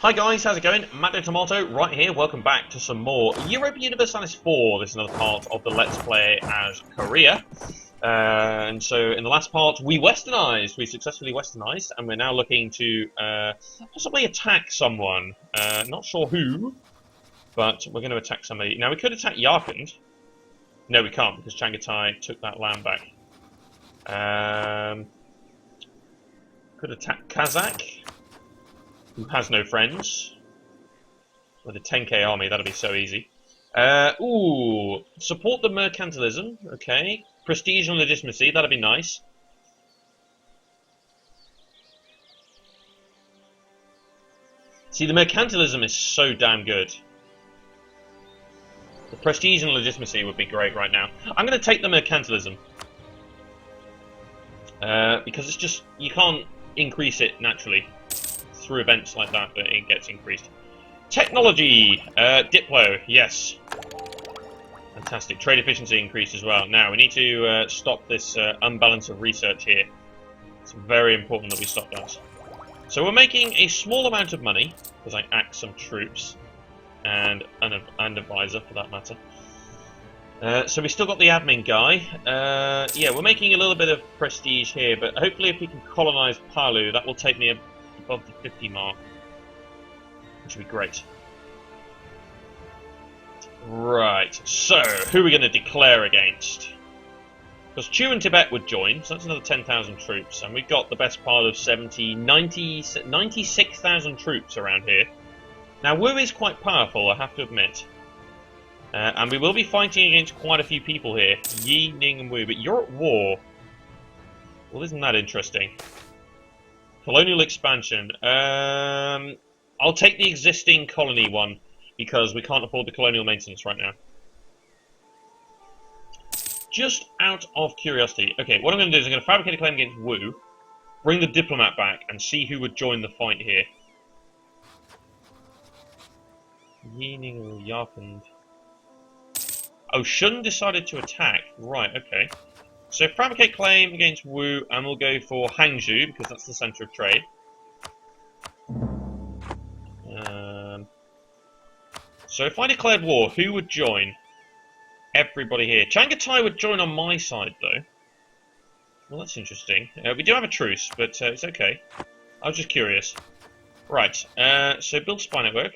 Hi guys, how's it going? Matt Tomato right here, welcome back to some more Europa Universalis 4. This is another part of the Let's Play as Korea. And so in the last part we successfully westernized, and we're now looking to possibly attack someone. Not sure who, but we're going to attack somebody. Now we could attack Yarkand. No, we can't, because Changatai took that land back. Could attack Kazakh, who has no friends. With a 10k army, that'll be so easy. Ooh, support the mercantilism, okay. Prestige and legitimacy, that'll be nice. See, the mercantilism is so damn good. The prestige and legitimacy would be great right now. I'm going to take the mercantilism. Because it's just, you can't increase it naturally. Through events like that it gets increased. Technology! Diplo, yes. Fantastic. Trade efficiency increased as well. Now, we need to stop this unbalance of research here. It's very important that we stop that. So we're making a small amount of money, because I axed some troops, and an advisor for that matter. So we still got the admin guy. Yeah, we're making a little bit of prestige here, but hopefully if we can colonize Palu, that will take me above the 50 mark, which would be great. Right, so who are we going to declare against? Because Chu and Tibet would join, so that's another 10,000 troops, and we've got the best part of 96,000 troops around here. Now, Wu is quite powerful, I have to admit. And we will be fighting against quite a few people here. Yi, Ning, and Wu, but you're at war. Well, isn't that interesting? Colonial expansion. I'll take the existing colony one, because we can't afford the colonial maintenance right now. Just out of curiosity. Okay, what I'm going to do is I'm going to fabricate a claim against Wu, bring the diplomat back, and see who would join the fight here. Yi, Ning, or Yarkand. Oh, Shun decided to attack. Right, okay. So fabricate claim against Wu, and we'll go for Hangzhou, because that's the centre of trade. So if I declared war, who would join? Everybody here. Changatai would join on my side, though. Well, that's interesting. We do have a truce, but it's okay. I was just curious. Right, so build spy network.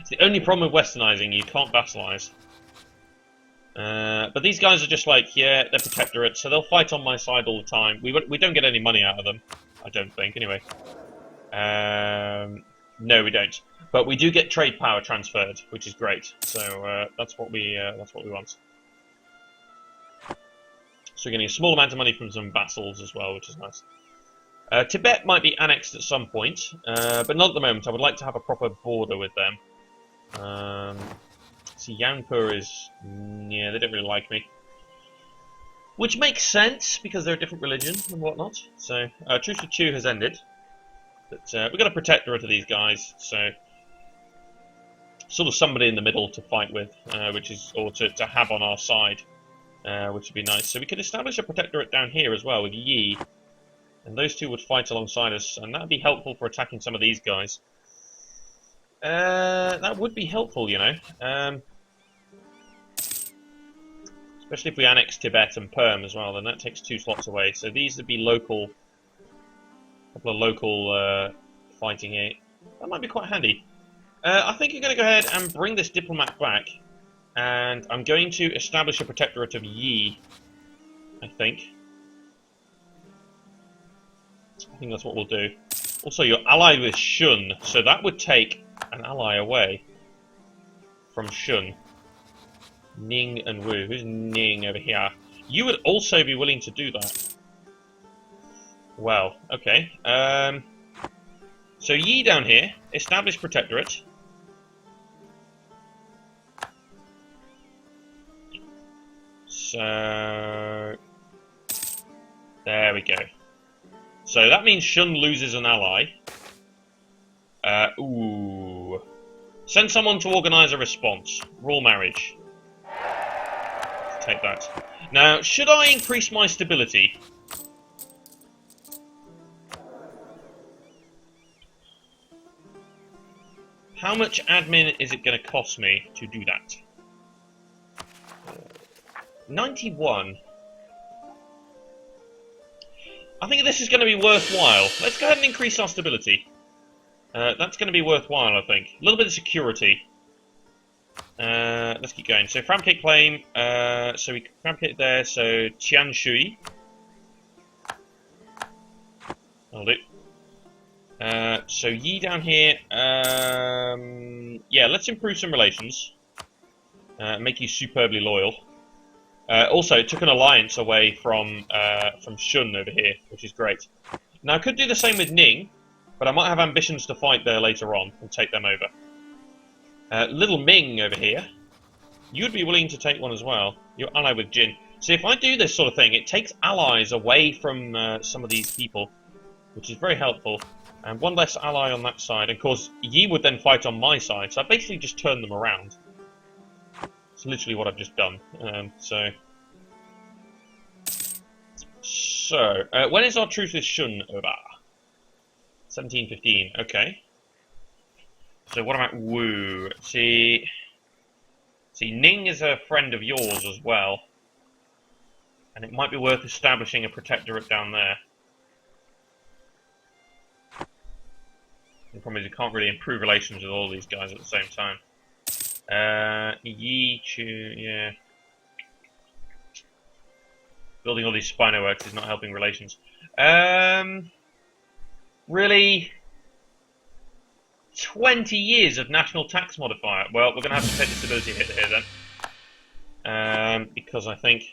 It's the only problem with westernizing, you can't vassalize. But these guys are just like, yeah, they're protectorate, so they'll fight on my side all the time. We don't get any money out of them, I don't think, anyway. No, we don't. But we do get trade power transferred, which is great. So that's what we want. So we're getting a small amount of money from some vassals as well, which is nice. Tibet might be annexed at some point, but not at the moment. I would like to have a proper border with them. See, Yanpur is... yeah, they don't really like me. Which makes sense, because they're a different religion and whatnot. So, Truce with Chu has ended. But we've got a protectorate of these guys, so... sort of somebody in the middle to fight with, or to have on our side, which would be nice. So we could establish a protectorate down here as well, with Yi. And those two would fight alongside us, and that would be helpful for attacking some of these guys. That would be helpful, you know. Especially if we annex Tibet and Perm as well, then that takes 2 slots away. So these would be local, a couple of local fighting here. That might be quite handy. I think I'm going to go ahead and bring this diplomat back, and I'm going to establish a protectorate of Yi, I think. I think that's what we'll do. Also, you're allied with Shun, so that would take an ally away from Shun. Ning and Wu. Who's Ning over here? You would also be willing to do that. Well, okay. So Yi down here, establish protectorate. So there we go. So that means Shun loses an ally. Ooh. Send someone to organise a response. Royal marriage. Take that. Now, should I increase my stability? How much admin is it going to cost me to do that? 91. I think this is going to be worthwhile. Let's go ahead and increase our stability. That's going to be worthwhile, I think. A little bit of security. Let's keep going. So, fabricate claim. So, we fabricate there. So, Tianshui. That'll do. So, Yi down here. Yeah, let's improve some relations. Make you superbly loyal. Also, it took an alliance away from Shun over here, which is great. Now, I could do the same with Ning, but I might have ambitions to fight there later on and take them over. Little Ming over here. You would be willing to take one as well. You're allied with Jin. So if I do this sort of thing, it takes allies away from some of these people, which is very helpful. And one less ally on that side. And of course, Yi would then fight on my side, so I basically just turn them around. It's literally what I've just done. When is our truce with Shun over? 1715, okay. So what about Wu? See, Ning is a friend of yours as well. And it might be worth establishing a protectorate down there. The problem is you can't really improve relations with all these guys at the same time. Yi Chu, yeah. Building all these Spino works is not helping relations. Really? 20 years of national tax modifier. Well, we're going to have to take the stability hit here then. Because I think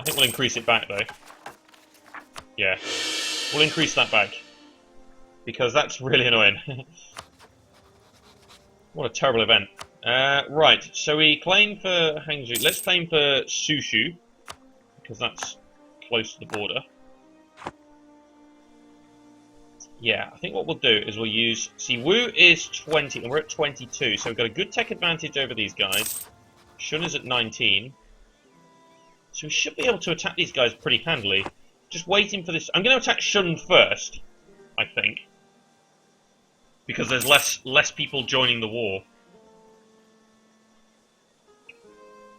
we'll increase it back though. Yeah. We'll increase that back. Because that's really annoying. What a terrible event. Right, so we claim for Hangzhou. Let's claim for Sushu. Because that's close to the border. Yeah, I think what we'll do is we'll use... See, Wu is 20 and we're at 22. So we've got a good tech advantage over these guys. Shun is at 19. So we should be able to attack these guys pretty handily. Just waiting for this... I'm going to attack Shun first, I think. Because there's less people joining the war.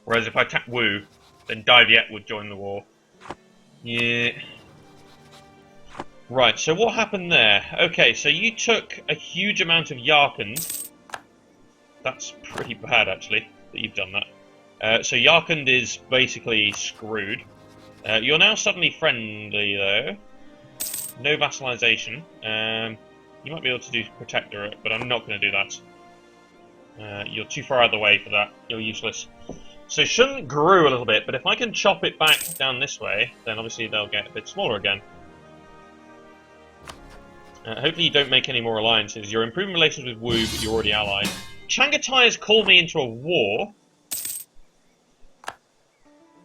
Whereas if I attack Wu, then Daiviet would join the war. Yeah. Right, so what happened there? Okay, so you took a huge amount of Yarkand. That's pretty bad, actually, that you've done that. So Yarkand is basically screwed. You're now suddenly friendly, though. No vassalization. You might be able to do Protectorate, but I'm not going to do that. You're too far out of the way for that. You're useless. So Shun grew a little bit, but if I can chop it back down this way, then obviously they'll get a bit smaller again. Hopefully you don't make any more alliances. You're improving relations with Wu, but you're already allied. Changatai has called me into a war.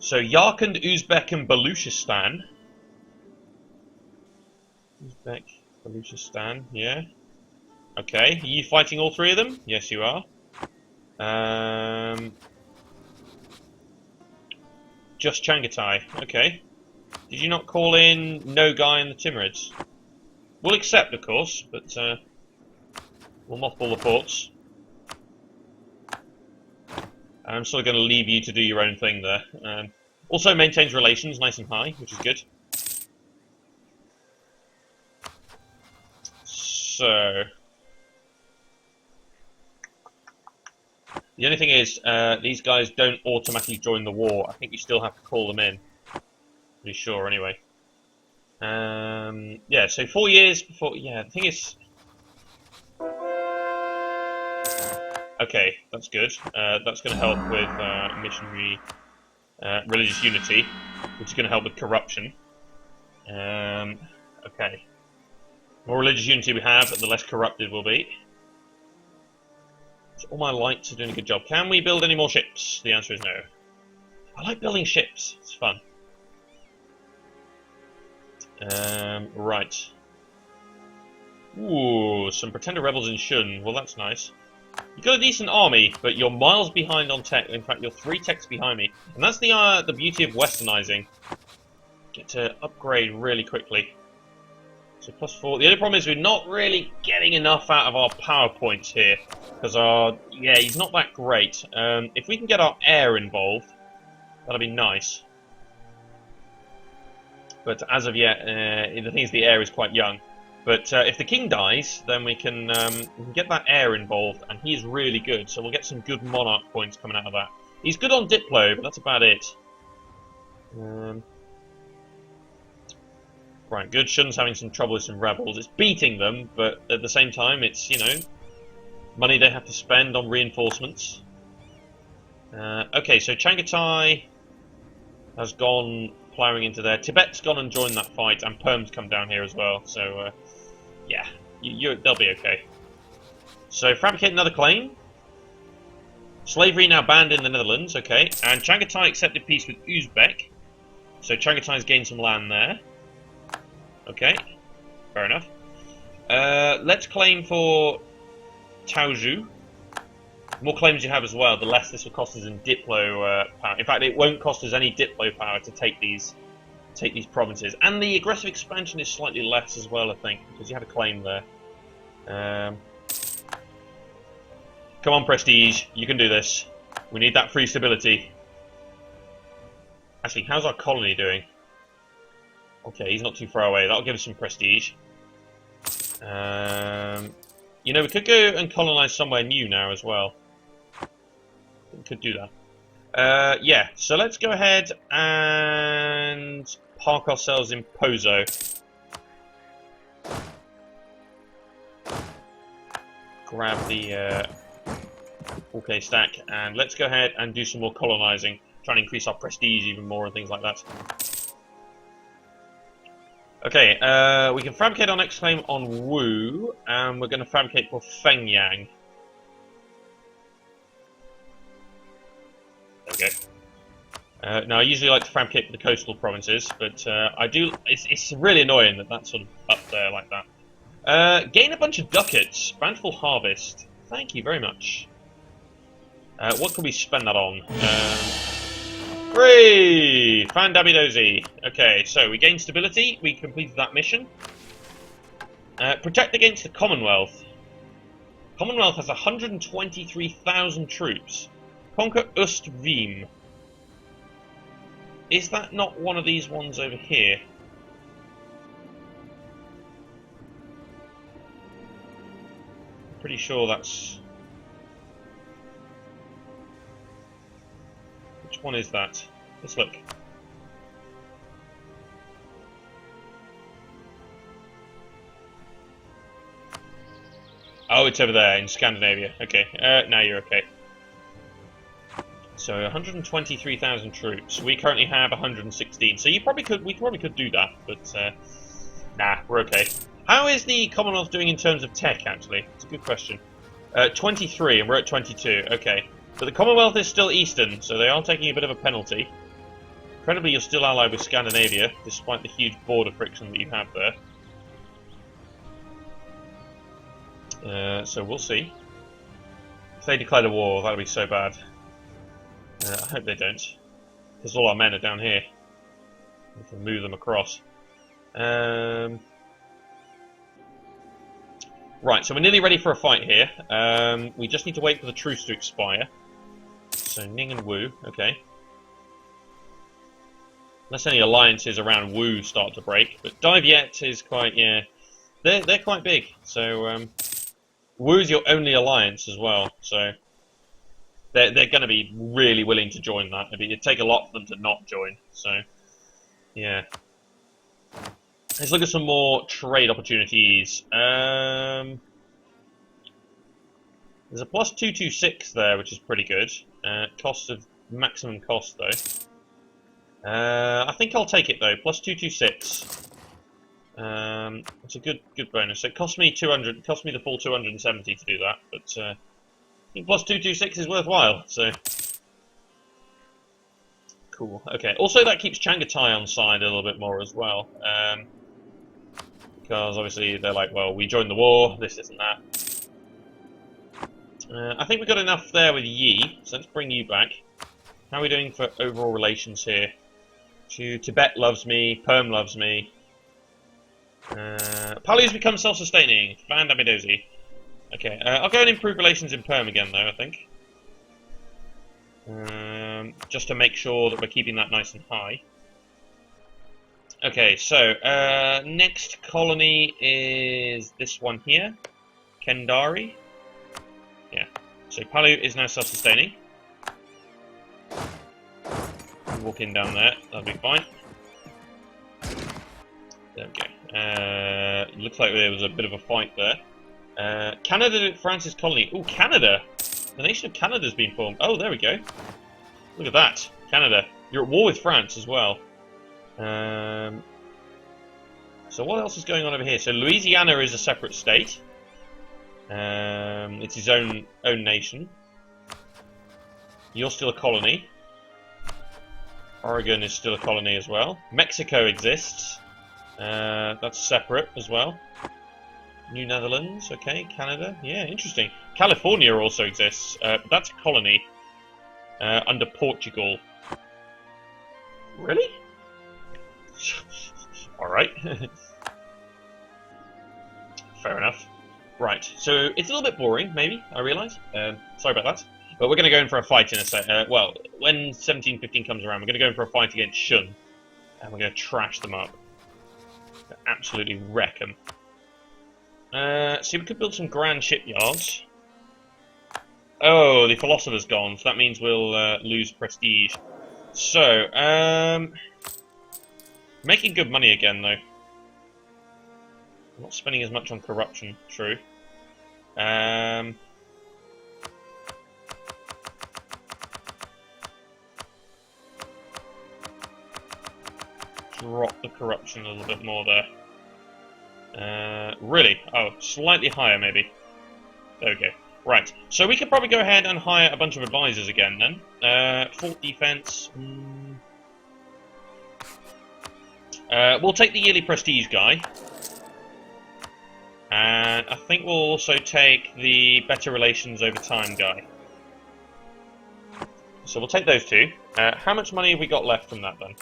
So Yarkand, Uzbek, and Baluchistan. Uzbek, Baluchistan, yeah. Okay, are you fighting all three of them? Yes, you are. Just Changatai, okay. Did you not call in Nogai and the Timurids? We'll accept, of course, but we'll mothball the ports. I'm sort of going to leave you to do your own thing there. Also maintains relations nice and high, which is good. So... The only thing is, these guys don't automatically join the war. I think you still have to call them in. Pretty sure, anyway. Yeah, so 4 years before... Yeah, the thing is... Okay, that's good. That's going to help with missionary religious unity, which is going to help with corruption. Okay. The more religious unity we have, the less corrupted we'll be. So all my lights are doing a good job. Can we build any more ships? The answer is no. I like building ships. It's fun. Right. Ooh, some pretender rebels in Shun. Well, that's nice. You've got a decent army, but you're miles behind on tech. In fact, you're 3 techs behind me. And that's the beauty of westernizing. Get to upgrade really quickly. So +4. The only problem is we're not really getting enough out of our power points here. Because yeah, he's not that great. If we can get our air involved, that'll be nice. But as of yet, the thing is the air is quite young. But if the king dies, then we can get that air involved, and he's really good. So we'll get some good monarch points coming out of that. He's good on Diplo, but that's about it. Right, good. Shun's having some trouble with some rebels. It's beating them, but at the same time, it's, you know, money they have to spend on reinforcements. Okay, so Changatai has gone ploughing into there. Tibet's gone and joined that fight, and Perm's come down here as well. So, yeah, they'll be okay. So, fabricate another claim. Slavery now banned in the Netherlands, okay. And Changatai accepted peace with Uzbek. So, Changatai's gained some land there. Okay, fair enough. Let's claim for Taoju. The more claims you have as well, the less this will cost us in Diplo power. In fact, it won't cost us any Diplo power to take these provinces. And the aggressive expansion is slightly less as well, I think, because you have a claim there. Come on, Prestige, you can do this. We need that free stability. Actually, how's our colony doing? Okay, he's not too far away. That'll give us some prestige. You know, we could go and colonize somewhere new now as well. We could do that. Yeah, so let's go ahead and park ourselves in Pozo. Grab the 4K stack, and let's go ahead and do some more colonizing. Try and increase our prestige even more and things like that. Okay, we can fabricate our next claim on Wu, and we're going to fabricate for Fengyang. There we go. Now, I usually like to fabricate for the coastal provinces, but I do. It's really annoying that that's sort of up there like that. Gain a bunch of ducats. Bountiful harvest. Thank you very much. What can we spend that on? Free! Fan-dabby-dozy. Okay, so we gained stability. We completed that mission. Protect against the Commonwealth. Commonwealth has 123,000 troops. Conquer Ust-Vim. Is that not one of these ones over here? I'm pretty sure that's... Which one is that? Let's look. Oh, it's over there in Scandinavia. Okay, now you're okay. So 123,000 troops. We currently have 116. So we probably could do that, but nah, we're okay. How is the Commonwealth doing in terms of tech? Actually, it's a good question. 23, and we're at 22. Okay. But the Commonwealth is still Eastern, so they are taking a bit of a penalty. Incredibly, you're still allied with Scandinavia, despite the huge border friction that you have there. So we'll see. If they declare a war, that'll be so bad. I hope they don't, because all our men are down here. We can move them across. Right, so we're nearly ready for a fight here. We just need to wait for the truce to expire. So Ning and Wu, okay. Unless any alliances around Wu start to break, but Diviet is quite, yeah, they're quite big. So Wu's your only alliance as well. So they're going to be really willing to join that. It'd take a lot for them to not join. So yeah, let's look at some more trade opportunities. There's a plus 226 there, which is pretty good. Cost of maximum cost though. I think I'll take it though. Plus 226. It's a good bonus. So it cost me 200. It cost me the full 270 to do that, but I think plus 226 is worthwhile. So cool. Okay. Also, that keeps Changatai on side a little bit more as well, because obviously they're like, well, we joined the war. This isn't that. I think we've got enough there with Yi, so let's bring you back. How are we doing for overall relations here? Tibet loves me, Perm loves me. Palu's become self-sustaining. Fan-dabby-dozy. Okay, I'll go and improve relations in Perm again, though, I think. Just to make sure that we're keeping that nice and high. Okay, so, next colony is this one here. Kendari. Yeah. So Palu is now self-sustaining. Walk in down there, that'll be fine. There we go. Looks like there was a bit of a fight there. Canada, France's colony. Oh, Canada! The nation of Canada's been formed. Oh, there we go. Look at that. Canada. You're at war with France as well. So what else is going on over here? So Louisiana is a separate state. It's his own nation. You're still a colony. Oregon is still a colony as well. Mexico exists. That's separate as well. New Netherlands, okay. Canada, yeah, interesting. California also exists. That's a colony under Portugal. Really? Alright. Fair enough. Right, so it's a little bit boring, maybe, I realise. Sorry about that. But we're going to go in for a fight in a sec. Well, when 1715 comes around, we're going to go in for a fight against Shun. And we're going to trash them up. Absolutely wreck them. See, we could build some grand shipyards. Oh, the philosopher's gone, so that means we'll lose prestige. So, making good money again, though. Not spending as much on corruption, true. Drop the corruption a little bit more there. Really? Oh, slightly higher, maybe. There we go. Right, so we could probably go ahead and hire a bunch of advisors again, then. Fort defense. We'll take the yearly prestige guy. And I think we'll also take the better relations over time guy. So we'll take those two. How much money have we got left from that, then?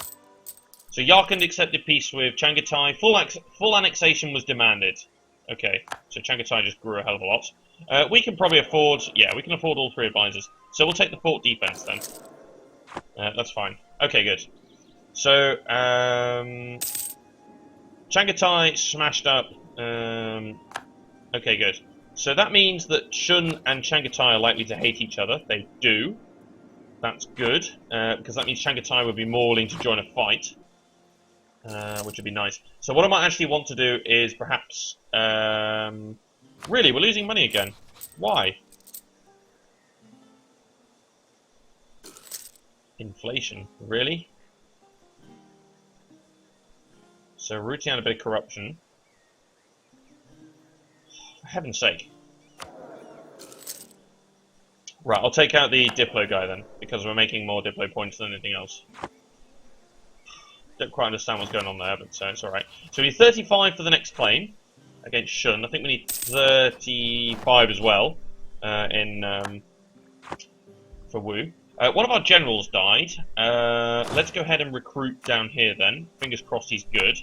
So Yarkand accepted peace with Changatai. Full annexation was demanded. Okay, so Changatai just grew a hell of a lot. We can probably afford... Yeah, we can afford all three advisors. So we'll take the fort defense, then. That's fine. Okay, good. So, Changatai smashed up... okay, good. So that means that Shun and Changatai are likely to hate each other. They do. That's good, because that means Changatai would be more willing to join a fight. Which would be nice. So what I might actually want to do is perhaps... really, we're losing money again. Why? Inflation. Really? So rooting out a bit of corruption. For heaven's sake. Right, I'll take out the Diplo guy then, because we're making more Diplo points than anything else. Don't quite understand what's going on there, but it's alright. So we need 35 for the next claim against Shun. I think we need 35 as well for Wu. One of our generals died. Let's go ahead and recruit down here then. Fingers crossed he's good.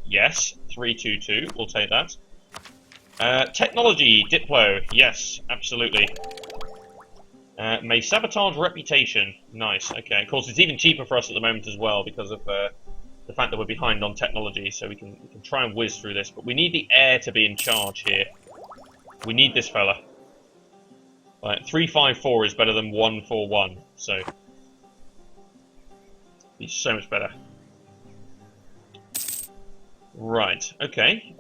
Yes, 322. We'll take that. Technology, Diplo. Yes, absolutely. May sabotage reputation. Nice. Okay. Of course, it's even cheaper for us at the moment as well because of the fact that we're behind on technology. So we can try and whiz through this, but we need the heir to be in charge here. We need this fella. Right, 354 is better than 141. So he's so much better. Right. Okay.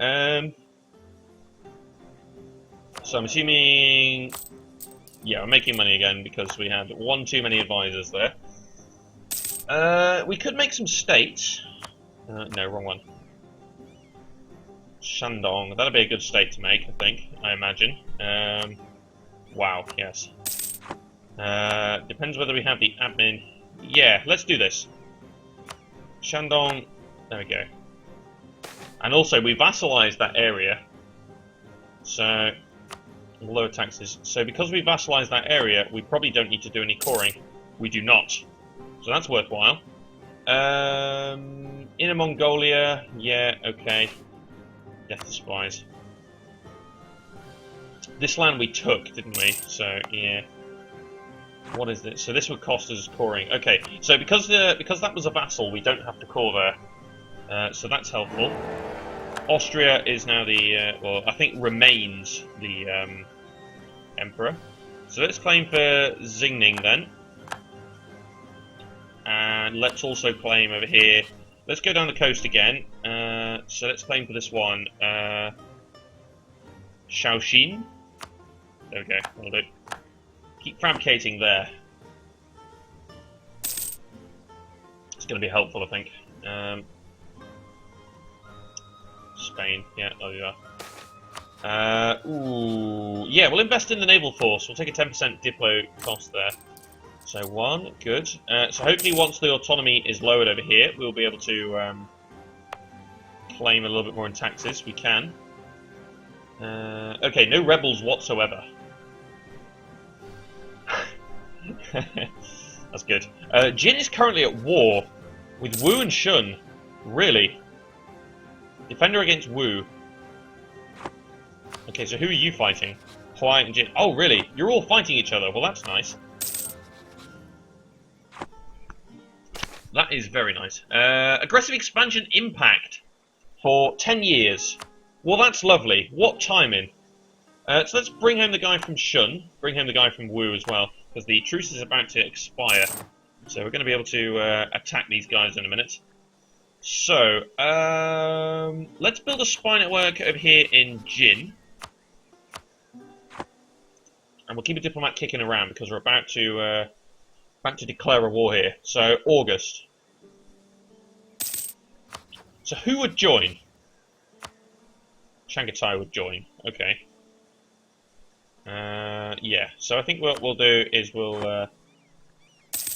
So I'm assuming. Yeah, we're making money again because we had one too many advisors there. We could make some states. No, wrong one. Shandong. That'd be a good state to make, I think. I imagine. Wow, yes. Depends whether we have the admin. Yeah, let's do this. Shandong. There we go. And also, we vassalized that area. So... lower taxes. So because we vassalized that area, we probably don't need to do any coring. We do not. So that's worthwhile. Inner Mongolia, yeah, okay. Death to spies. This land we took, didn't we? So, yeah. What is this? So this would cost us coring. Okay, so because that was a vassal, we don't have to core there. So that's helpful. Austria is now the, well, I think remains the emperor. So let's claim for Zingning then. And let's also claim over here. Let's go down the coast again. So let's claim for this one. Shaoxin. There we go, that'll do. Keep fabricating there. It's going to be helpful, I think. Spain, yeah, I'll do that. Ooh, yeah, we'll invest in the naval force. We'll take a 10% diplo cost there. So 1, good. So hopefully once the autonomy is lowered over here, we'll be able to claim a little bit more in taxes. We can. Okay, no rebels whatsoever. That's good. Jin is currently at war with Wu and Shun. Really? Defender against Wu. Okay, so who are you fighting? Huai and Jin. Oh, really? You're all fighting each other. Well, that's nice. That is very nice. Aggressive expansion impact for 10 years. Well, that's lovely. What timing? So let's bring home the guy from Shun. Bring home the guy from Wu as well, because the truce is about to expire. So we're going to be able to attack these guys in a minute. So, let's build a spy network over here in Jin. And we'll keep a diplomat kicking around, because we're about to declare a war here. So, August. So who would join? Shanghai would join. Okay. Yeah. So I think what we'll do is we'll... and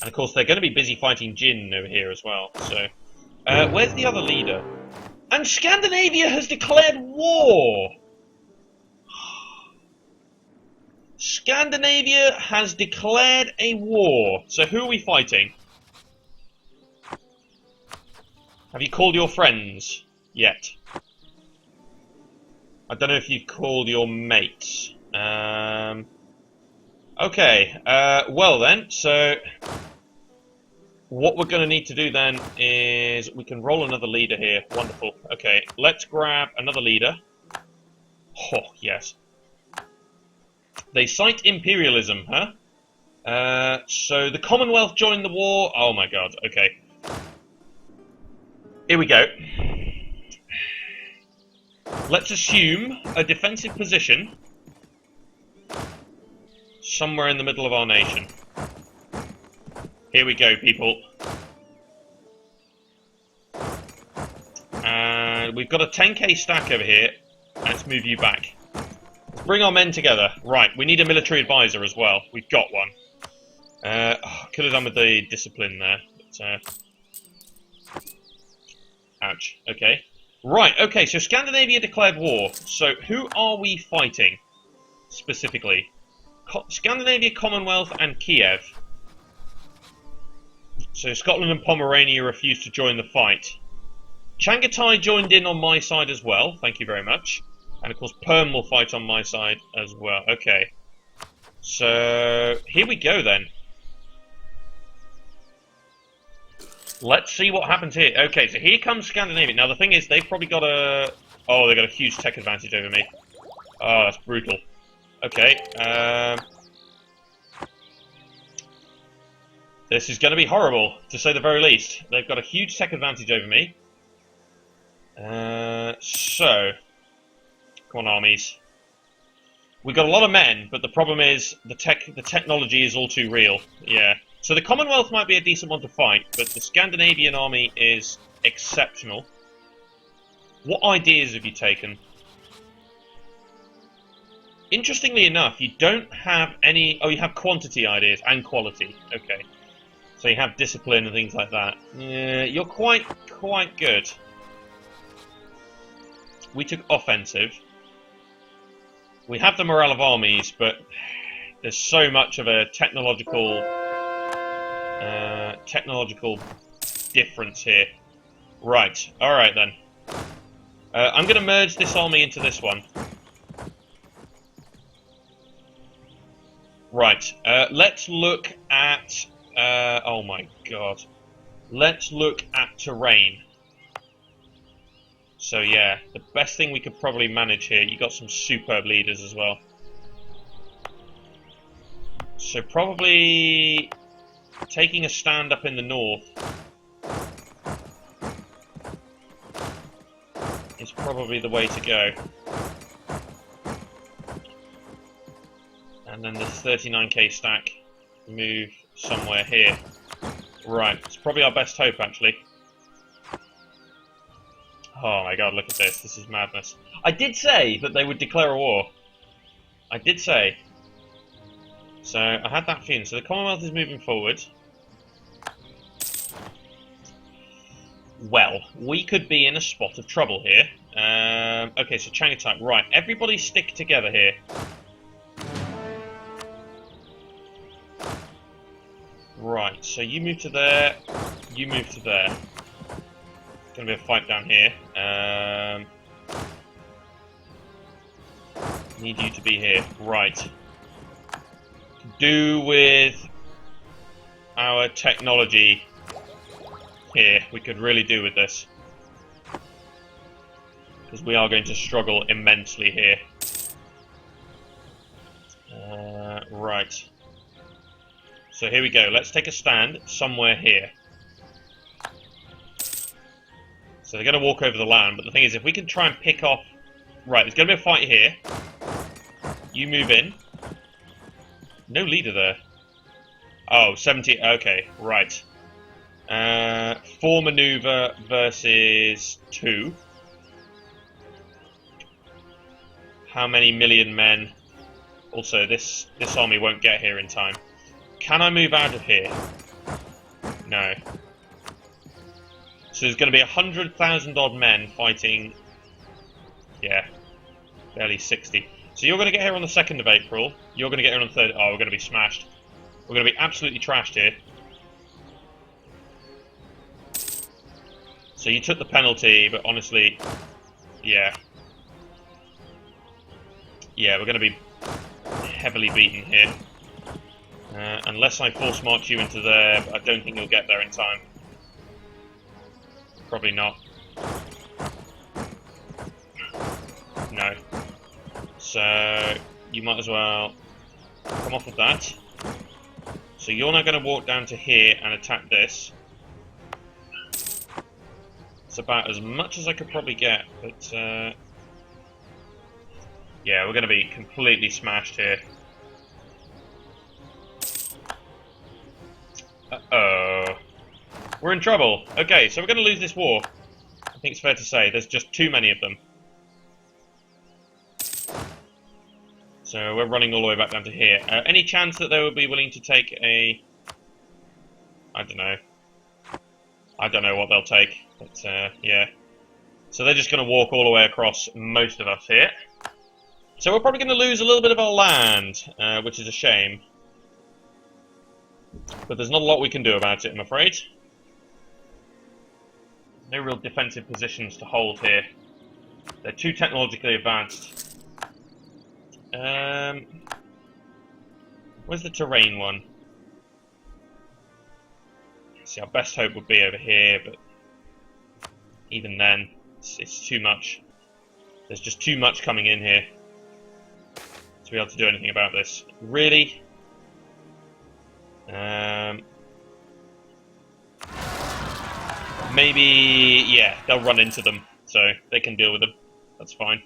of course they're going to be busy fighting Jin over here as well. So, where's the other leader? And Scandinavia has declared war! Scandinavia has declared a war. So who are we fighting? Have you called your friends yet? I don't know if you've called your mates. Okay, well then, so what we're going to need to do then is we can roll another leader here. Wonderful. Okay, let's grab another leader. Oh, yes. They cite imperialism, huh? So the Commonwealth joined the war. Oh my god, okay. Here we go. Let's assume a defensive position somewhere in the middle of our nation. Here we go, people. And we've got a 10k stack over here. Let's move you back. Let's bring our men together. Right, we need a military advisor as well. We've got one. Could have done with the discipline there. But, ouch. Okay. Right, okay, so Scandinavia declared war. So who are we fighting, specifically? Scandinavia, Commonwealth, and Kiev. So Scotland and Pomerania refused to join the fight. Changatai joined in on my side as well, thank you very much. And of course Perm will fight on my side as well. Okay. So, here we go then. Let's see what happens here. Okay, so here comes Scandinavia. Now the thing is, they've probably got a... Oh, they've got a huge tech advantage over me. Oh, that's brutal. Okay, this is going to be horrible, to say the very least. They've got a huge tech advantage over me. So... Come on, armies. We've got a lot of men, but the problem is the technology is all too real. Yeah. So the Commonwealth might be a decent one to fight, but the Scandinavian army is exceptional. What ideas have you taken? Interestingly enough, you don't have any... Oh, you have quantity ideas and quality. Okay. So you have discipline and things like that. Yeah, you're quite good. We took offensive. We have the morale of armies, but there's so much of a technological difference here. Right, alright then. I'm going to merge this army into this one. Right, let's look at... oh my god. Let's look at terrain. So yeah, the best thing we could probably manage here, you got some superb leaders as well. So probably taking a stand up in the north is probably the way to go. And then this 39k stack move somewhere here. Right, it's probably our best hope actually. Oh my god, look at this. This is madness. I did say that they would declare a war. I did say. So I had that feeling. So the Commonwealth is moving forward. Well, we could be in a spot of trouble here. Okay, so Chang attack. Right, everybody stick together here. Right, so you move to there. You move to there. It's going to be a fight down here. Need you to be here. Right. Do with our technology here. We could really do with this. Because we are going to struggle immensely here. Right. So here we go. Let's take a stand somewhere here. So they're going to walk over the land, but the thing is, if we can try and pick off... Right, there's going to be a fight here. You move in. No leader there. Oh, 70... Okay, right. 4 maneuver versus 2. How many million men? Also, this army won't get here in time. Can I move out of here? No. So there's going to be 100,000 odd men fighting... Yeah. Barely 60. So you're going to get here on the 2nd of April. You're going to get here on the 3rd. Oh, we're going to be smashed. We're going to be absolutely trashed here. So you took the penalty, but honestly... Yeah. Yeah, we're going to be heavily beaten here. Unless I force march you into there, but I don't think you'll get there in time. Probably not. No. So, you might as well come off of that. So you're now going to walk down to here and attack this. It's about as much as I could probably get, but yeah, we're going to be completely smashed here. Uh-oh. We're in trouble. Okay, so we're going to lose this war. I think it's fair to say. There's just too many of them. So we're running all the way back down to here. Any chance that they would be willing to take a... I don't know. I don't know what they'll take. But, yeah. So they're just going to walk all the way across most of us here. So we're probably going to lose a little bit of our land, which is a shame. But there's not a lot we can do about it, I'm afraid. No real defensive positions to hold here. They're too technologically advanced. Where's the terrain one? See, our best hope would be over here, but even then, it's too much. There's just too much coming in here to be able to do anything about this. Really? Maybe, yeah, they'll run into them, so they can deal with them. That's fine.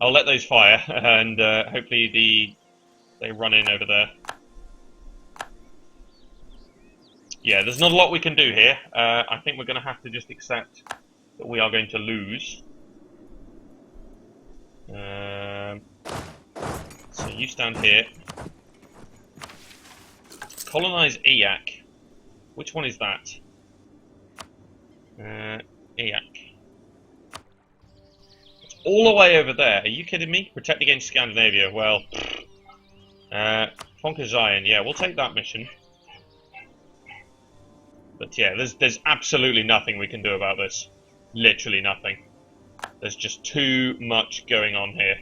I'll let those fire, and hopefully they run in over there. Yeah, there's not a lot we can do here. I think we're going to have to just accept that we are going to lose. So you stand here. Colonize Eyak. Which one is that? Eyak. It's all the way over there. Are you kidding me? Protect against Scandinavia. Well, conquer Zion. Yeah, we'll take that mission. But yeah, there's absolutely nothing we can do about this. Literally nothing. There's just too much going on here.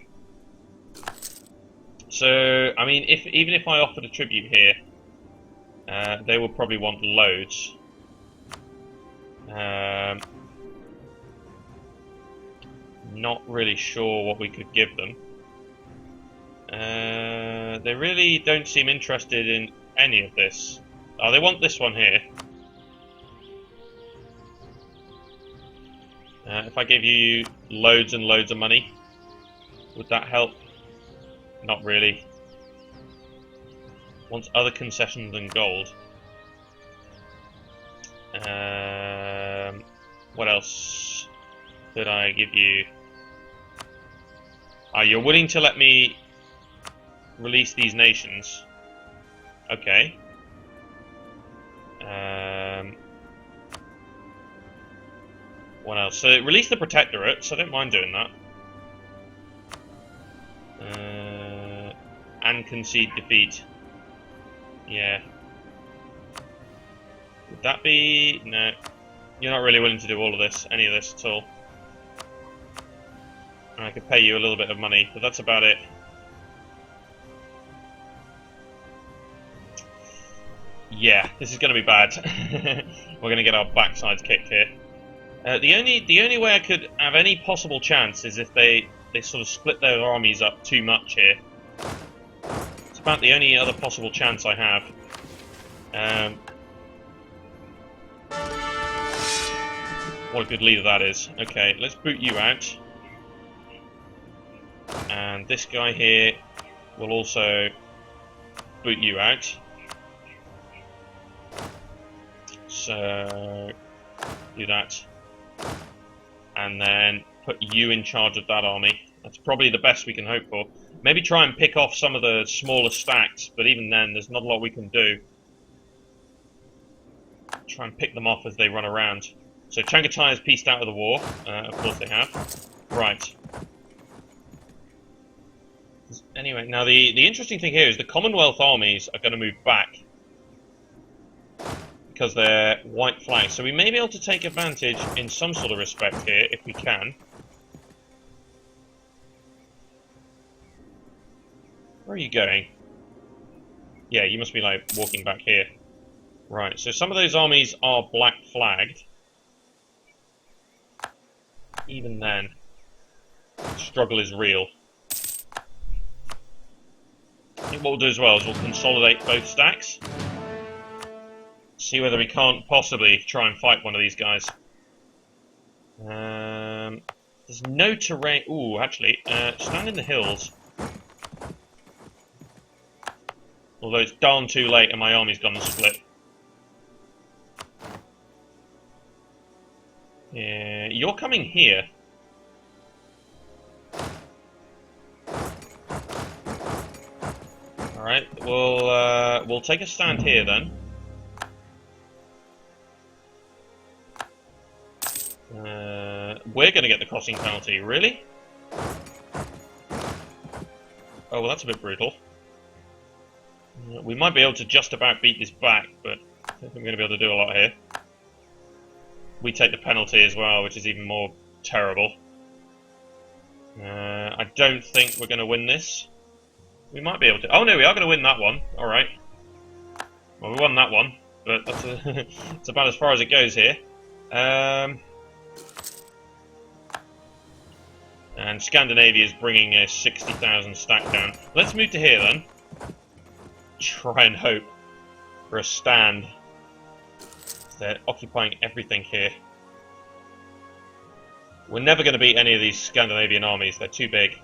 So, I mean, even if I offered a tribute here, they will probably want loads. Not really sure what we could give them. They really don't seem interested in any of this. Oh, they want this one here. If I gave you loads and loads of money, would that help? Not really. Wants other concessions than gold. What else did I give you? Ah, you're willing to let me release these nations. Okay. What else? So release the Protectorate, so I don't mind doing that. And concede defeat. Yeah. Would that be... No. You're not really willing to do all of this, any of this at all. And I could pay you a little bit of money, but that's about it. Yeah, this is going to be bad. We're going to get our backsides kicked here. The only way I could have any possible chance is if they sort of split their armies up too much here. It's about the only other possible chance I have. What a good leader that is. Okay, let's boot you out. And this guy here will also boot you out. So, do that. And then put you in charge of that army. That's probably the best we can hope for. Maybe try and pick off some of the smaller stacks, but even then, there's not a lot we can do. Try and pick them off as they run around. So Changatai has pieced out of the war. Of course they have. Right. Anyway, now the interesting thing here is the Commonwealth armies are going to move back. Because they're white flags. So we may be able to take advantage in some sort of respect here, if we can. Where are you going? Yeah, you must be like walking back here. Right, so some of those armies are black flagged. Even then, the struggle is real. I think what we'll do as well is we'll consolidate both stacks. See whether we can't possibly try and fight one of these guys. There's no terrain. Ooh, actually, stand in the hills. Although it's darn too late and my army's gone and split. Yeah, you're coming here. All right, we'll take a stand here then. We're going to get the crossing penalty, really? Oh, well, that's a bit brutal. We might be able to just about beat this back, but I don't think we're going to be able to do a lot here. We take the penalty as well, which is even more terrible. I don't think we're going to win this. We might be able to... Oh, no, we are going to win that one. Alright. Well, we won that one, but that's it's about as far as it goes here. And Scandinavia is bringing a 60,000 stack down. Let's move to here then. Try and hope for a stand. They're occupying everything here. We're never going to beat any of these Scandinavian armies. They're too big.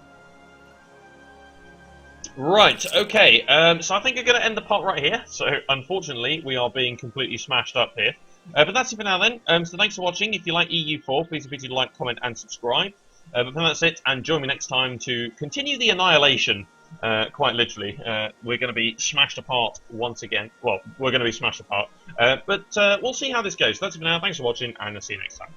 Right, okay. So I think I'm going to end the part right here. So, unfortunately, we are being completely smashed up here. But that's it for now then. So thanks for watching. If you like EU4, please feel free to like, comment, and subscribe. But that's it, and join me next time to continue the annihilation. Quite literally. We're going to be smashed apart once again. Well, we're going to be smashed apart. But we'll see how this goes. That's it for now. Thanks for watching, and I'll see you next time.